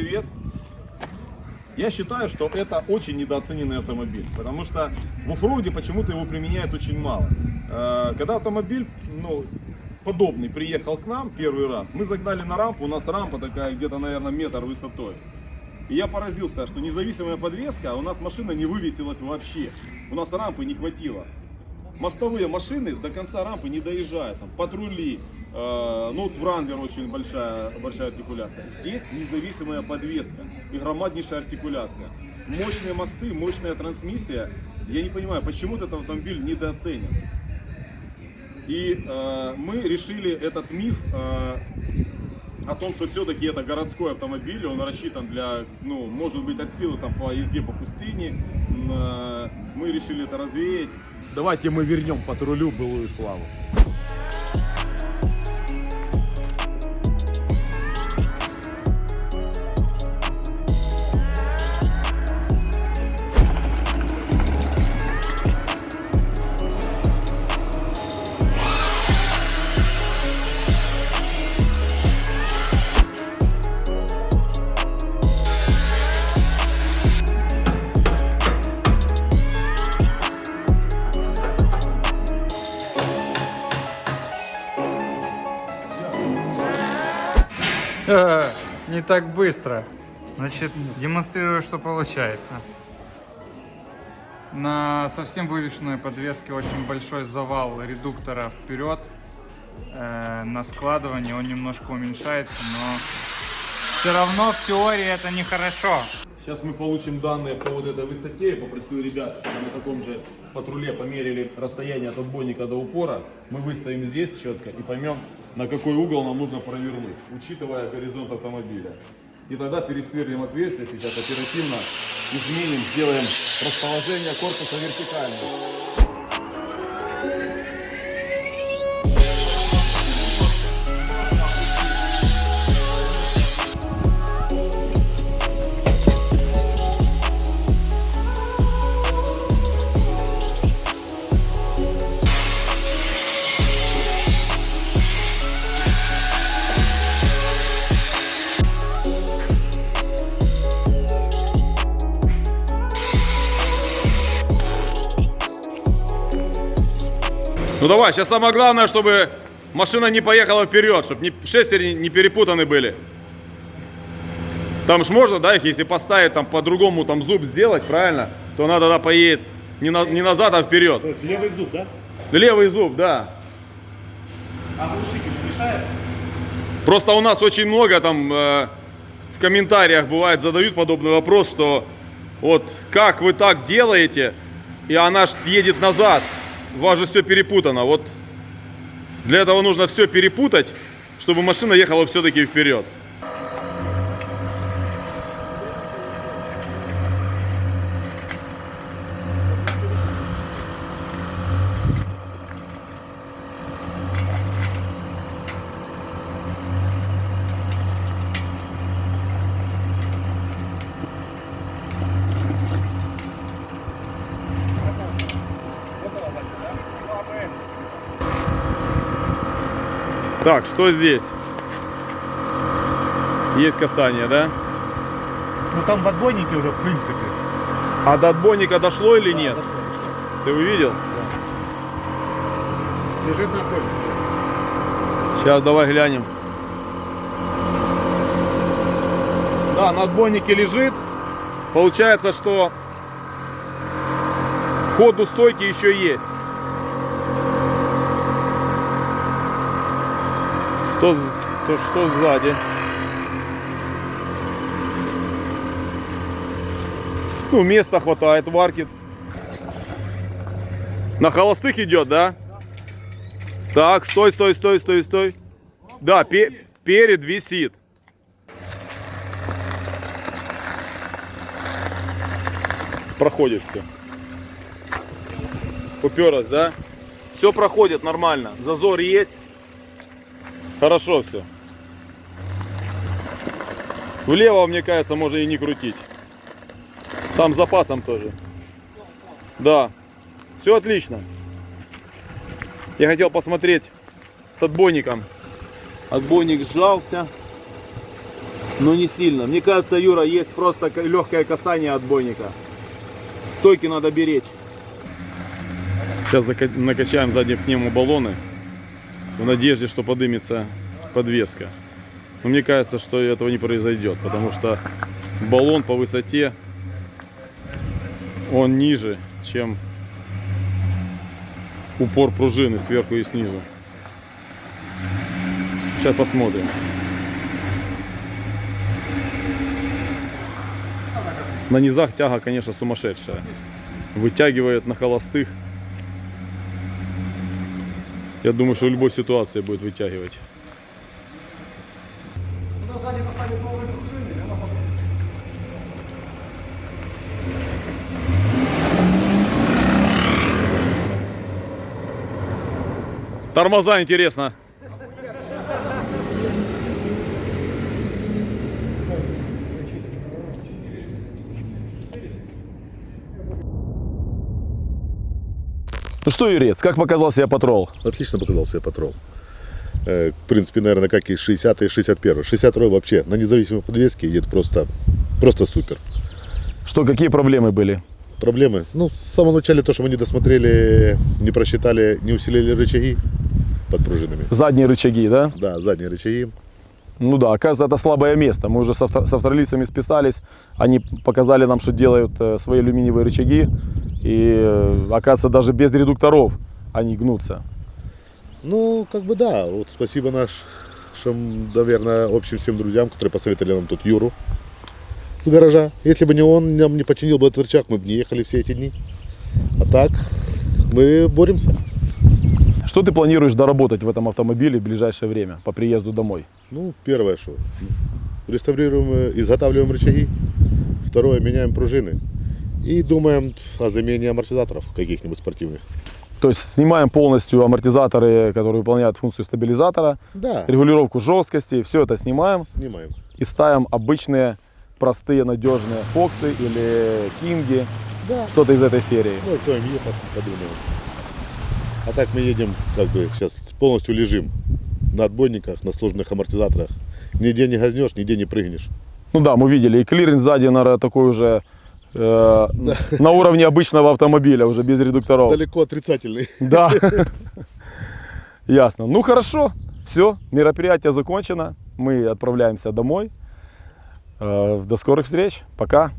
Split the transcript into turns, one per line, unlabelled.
привет. Я считаю, что это очень недооцененный автомобиль, потому что в оффроуде почему-то его применяют очень мало. Когда автомобиль, подобный приехал к нам первый раз, мы загнали на рампу, у нас рампа такая где-то, наверное, метр высотой. И я поразился, что независимая подвеска, у нас машина не вывесилась вообще, у нас рампы не хватило. Мостовые машины до конца рампы не доезжают, там, патрули, в Wrangler очень большая артикуляция. Здесь независимая подвеска и громаднейшая артикуляция. Мощные мосты, мощная трансмиссия. Я не понимаю, почему этот автомобиль недооценен. И мы решили этот миф о том, что все-таки это городской автомобиль, он рассчитан для, может быть, от силы там, по езде по пустыне. Мы решили это развеять.
Давайте мы вернем патрулю былую славу.
Не так быстро. Значит, демонстрирую, что получается. На совсем вывешенной подвеске очень большой завал редуктора вперед. На складывании он немножко уменьшается, но все равно в теории это нехорошо.
Сейчас мы получим данные по вот этой высоте. Я попросил ребят, чтобы на таком же патруле померили расстояние от отбойника до упора. Мы выставим здесь четко и поймем, на какой угол нам нужно провернуть, учитывая горизонт автомобиля. И тогда пересверлим отверстие, сейчас оперативно изменим, сделаем расположение корпуса вертикальным. Ну давай, сейчас самое главное, чтобы машина не поехала вперед, чтобы шестерни не перепутаны были. Там ж можно, да, их если поставить там по-другому там зуб сделать, правильно, то она тогда поедет не назад, а вперед.
То есть левый зуб, да?
Левый зуб, да.
А глушитель мешает?
Просто у нас очень много там в комментариях бывает задают подобный вопрос, что вот как вы так делаете, и она ж едет назад. У вас же все перепутано. Вот для этого нужно все перепутать, чтобы машина ехала все-таки вперед. Так, что здесь? Есть касание, да?
Ну там в отбойнике уже в принципе.
А до отбойника дошло или нет?
Дошло.
Ты увидел?
Да. Лежит на отбойнике.
Сейчас давай глянем. Да, на отбойнике лежит. Получается, что ход у стойки еще есть. Что сзади? Ну, места хватает в арке. На холостых идет, да? Так, стой. Да, перед висит. Проходит все. Уперлась, да? Все проходит нормально. Зазор есть. Хорошо все. Влево, мне кажется, можно и не крутить. Там с запасом тоже. Да. Все отлично. Я хотел посмотреть с отбойником. Отбойник сжался. Но не сильно. Мне кажется, Юра, есть просто легкое касание отбойника. Стойки надо беречь.
Сейчас накачаем задние пневмобаллоны в надежде, что поднимется подвеска. Но мне кажется, что этого не произойдет, потому что баллон по высоте, он ниже, чем упор пружины сверху и снизу. Сейчас посмотрим. На низах тяга, конечно, сумасшедшая. Вытягивает на холостых. Я думаю, что в любой ситуации будет вытягивать. Тормоза, интересно.
Ну что, Юрец, как показал себя Патрол?
Отлично показал себя Патрол. В принципе, наверное, как и 60 и 61. 62 вообще на независимой подвеске едет просто супер.
Что, какие проблемы были?
Проблемы? Ну, с самого начала то, что мы не досмотрели, не просчитали, не усилили рычаги под пружинами.
Задние рычаги, да?
Да, задние рычаги.
Ну да, оказывается, это слабое место. Мы уже с австралийцами списались, они показали нам, что делают свои алюминиевые рычаги. И оказывается, даже без редукторов они гнутся.
Ну, как бы да. Вот спасибо нашим, наверное, общим всем друзьям, которые посоветовали нам тут Юру с гаража. Если бы не он, нам не починил бы этот рычаг, мы бы не ехали все эти дни. А так, мы боремся.
Что ты планируешь доработать в этом автомобиле в ближайшее время, по приезду домой?
Ну, первое, что реставрируем, изготавливаем рычаги. Второе, меняем пружины. И думаем о замене амортизаторов каких-нибудь спортивных.
То есть снимаем полностью амортизаторы, которые выполняют функцию стабилизатора,
Да,
регулировку жесткости, все это снимаем
снимаем.
и ставим обычные, простые, надежные Фоксы или Кинги,
Да.
что-то из этой серии.
Ну, кто МЕ подумаем. А так мы едем, как бы, сейчас полностью лежим на отбойниках, на сложных амортизаторах. Нигде не газнешь, нигде не прыгнешь.
Ну да, мы видели, и клиренс сзади, наверное, такой уже на уровне обычного автомобиля, уже без редукторов.
Далеко отрицательный.
Да. Ясно. Ну хорошо, все, мероприятие закончено. Мы отправляемся домой. До скорых встреч. Пока.